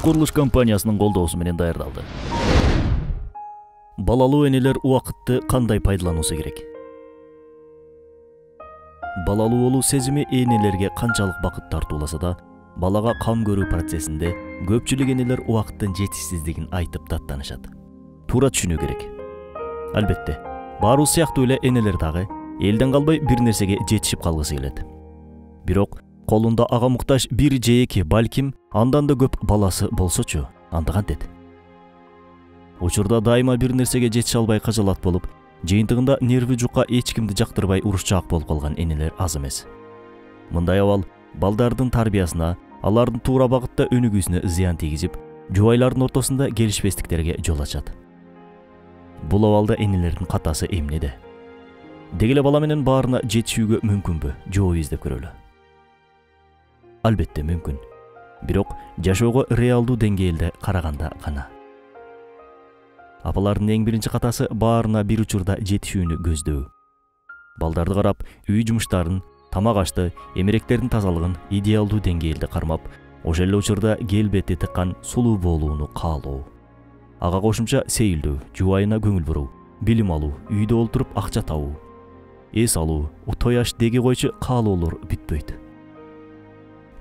Курулуш компаниясынын колдоосу менен даярдалды. Балалуу энелер убакытты кандай пайдалануусу керек? Балалуу болуу сезими энелерге канчалык бакыт тартууласа да, балага кам көрүү процессинде көпчүлүк энелер убакыттын жетишсиздигин айтып даттанышат. Туура түшүнүү керек. Албетте, баарыбыз сыяктуу эле энелер дагы элден калбай бир нерсеге жетишип калгысы келет. Бирок колунда ага муктаж бир же эки, балким андан да көп баласы болсочу, анда кантет. Учурда дайыма бир нерсеге жетише албай кажалат болуп, жыйынтыгында нерви жука эч кимди жактырбай урушчаак болуп калган энелер аз эмес. Мындай абал балдардын тарбиясына, алардын туура багытта өнүгүүсүнө зыян тийгизип, жубайлардын ортосунда келишпестиктерге жол ачат. Бул абалда энелердин катасы эмнеде? Деги эле бала менен баарына жетишүүгө мүмкүнбү? Жооп издеп көрөлү. Албетте мүмкүн. Бирок жашоого реалдуу деңгээлде караганда гана. Апалардын эң биринчи катасы баарына бир учурда жетишүүнү көздөө. Балдарды карап, үй жумуштарын, тамак ашты, эмеректердин тазалыгын идеалдуу деңгээлде кармап, ошол эле учурда келбети тыккан сулуу болууну каалоо. Ага кошумча сейилдөө, жубайына көңүл буруу, билим алуу, үйдө олтуруп акча табуу, эс алуу, тояш деги койчу каалоолор бүтпөйт.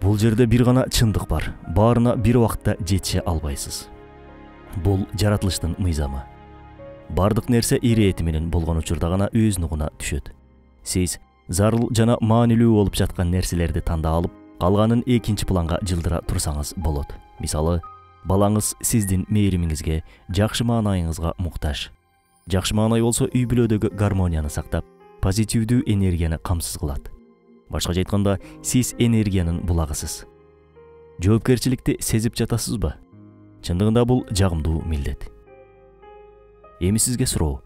Бул жерде бир гана чындык бар. Баарына бир убакытта жетише албайсыз. Бул жаратылыштын мыйзамы. Бардык нерсе ирети менен болгон учурда гана өз нугуна түшөт. Сиз зарыл жана маанилүү болуп жаткан нерселерди тандап алып, калганын экинчи планга жылдыра турсаңыз болот. Мисалы, балаңыз сиздин мээримиңизге, жакшы маанайыңызга муктаж. Жакшы маанай болсо үй бүлөдөгү гармонияны сактап, позитивдүү энергияны камсыз кылат. Башкача айтканда, сиз энергиянын булагысыз. Жоопкерчиликти сезип жатасызбы? Чындыгында бул жагымдуу милдет. Эми сизге суроо.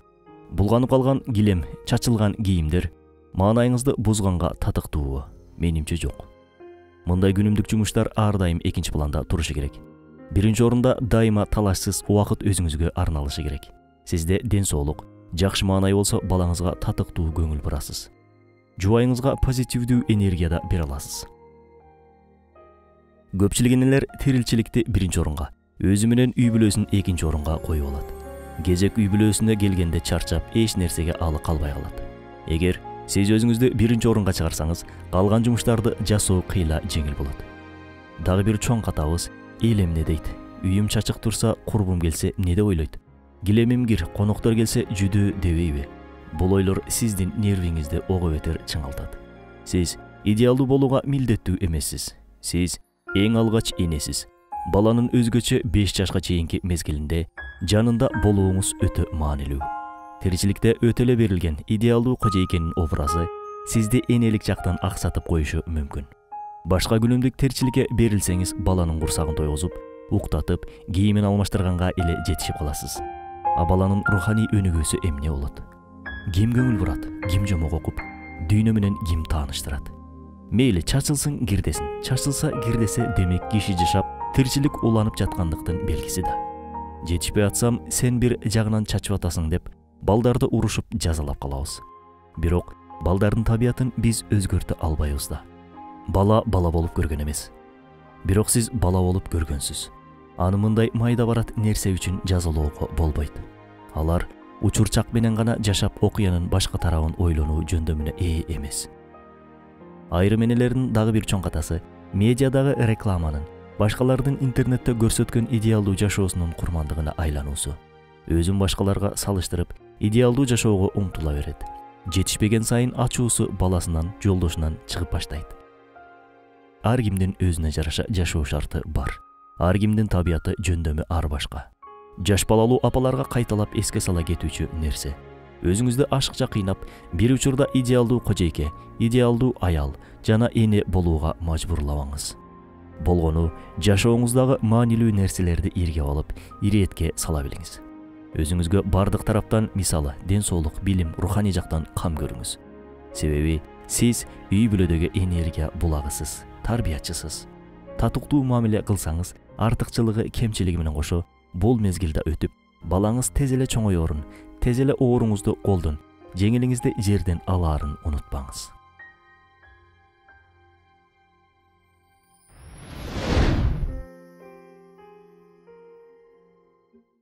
Булганып калган килем, чачылган кийимдер маанайыңызды бузганга татыктуубу? Менимче жок. Мындай күнүмдүк жумуштар ар дайым экинчи планда турушу керек. Биринчи орунда дайыма талашсыз убакыт өзүңүзгө арналышы керек. Сизде ден соолук, жакшы маанай болсо балаңызга татыктуу көңүл бурасыз. Жубайыңызга позитивдүү энергияда бере аласыз. Көпчүлүк энелер тирилчиликти биринчи орунга, өзү менен үй бүлөсүн экинчи орунга коюп алат. Кезек үй бүлөсүнө келгенде чарчап, эч нерсеге алы калбай калат. Эгер сиз өзүңүздү биринчи орунга чыгарсаңыз, калган жумуштарды жасоо кыйла жеңил болот. Дагы бир чоң катабыз эл эмне дейт? Үйүм чачык турса, курбум келсе эмне деп ойлойт? Килемим кир, коноктор келсе жүдөө дебейби? Бул ойлор сиздин нервиңизди ого бетер чыңалтат. Сиз идеалдуу болууга милдеттүү эмессиз. Сиз эң алгач энесиз. Баланын өзгөчө 5 жашка чейинки мезгилинде жанында болууңуз өтө маанилүү. Тиричиликте өтө эле берилген идеалдуу кожойкенин образы сизди энелик жактан аксатып коюшу мүмкүн. Башка күнүмдүк тиричиликке берилсеңиз, баланын курсагын тойгузуп, уктатып, кийимин алмаштырганга эле жетишип каласыз. А баланын руханий өнүгүүсү эмне болот? Ким көңүл бурат, ким жомок окуп, дүйнө менен ким тааныштырат? Мейли чачылсын кирдесин, чачылса кирдесе, демек киши жашап, тиричилик уланып жаткандыктын белгиси да. Жетишпей атсам, сен бир жагынан чачып атасың деп, балдарды урушуп жазалап калабыз. Бирок балдардын табиятын биз өзгөртө албайбыз да. Бала болуп көргөн эмес. Бирок сиз бала болуп көргөнсүз. Аны мындай майда барат нерсе үчүн жазалоого болбойт. Алар учурчак менен гана жашап, окуянын башка тарабын ойлонуу жөндөмүнө ээ эмес. Айрым энелердин дагы бир чоң катасы медиадагы рекламанын, башкалардын интернетте көрсөткөн идеалдуу жашоосунун курмандыгына айлануусу. Өзүн башкаларга салыштырып, идеалдуу жашоого умтула берет. Жетишпеген сайын ачуусу баласынан, жолдошунан чыгып баштайт. Ар кимдин өзүнө жараша жашоо шарты бар. Ар кимдин табияты, жөндөмү ар башка. Жаш балалуу апаларга кайталап эске сала кетүүчү нерсе. Өзүңүздү ашыкча кыйнап, бир учурда идеалдуу кожойке, идеалдуу аял жана эне болууга мажбурлабаңыз. Болгону жашооңуздагы маанилүү нерселерди иргеп алып, иретке сала билиңиз. Өзүңүзгө бардык тараптан, мисалы, ден соолук, билим, руханий жактан кам көрүңүз. Себеби сиз үй бүлөдөгү энергия булагысыз, тарбиячысыз. Татыктуу мамиле кылсаңыз, артыкчылыгы, кемчилиги менен кошо, бул мезгилде өтүп, балаңыз тез эле чоңоyorун, тез эле ооруңузду колдон, жеңилиңизди жерден алаарын унутпаңыз.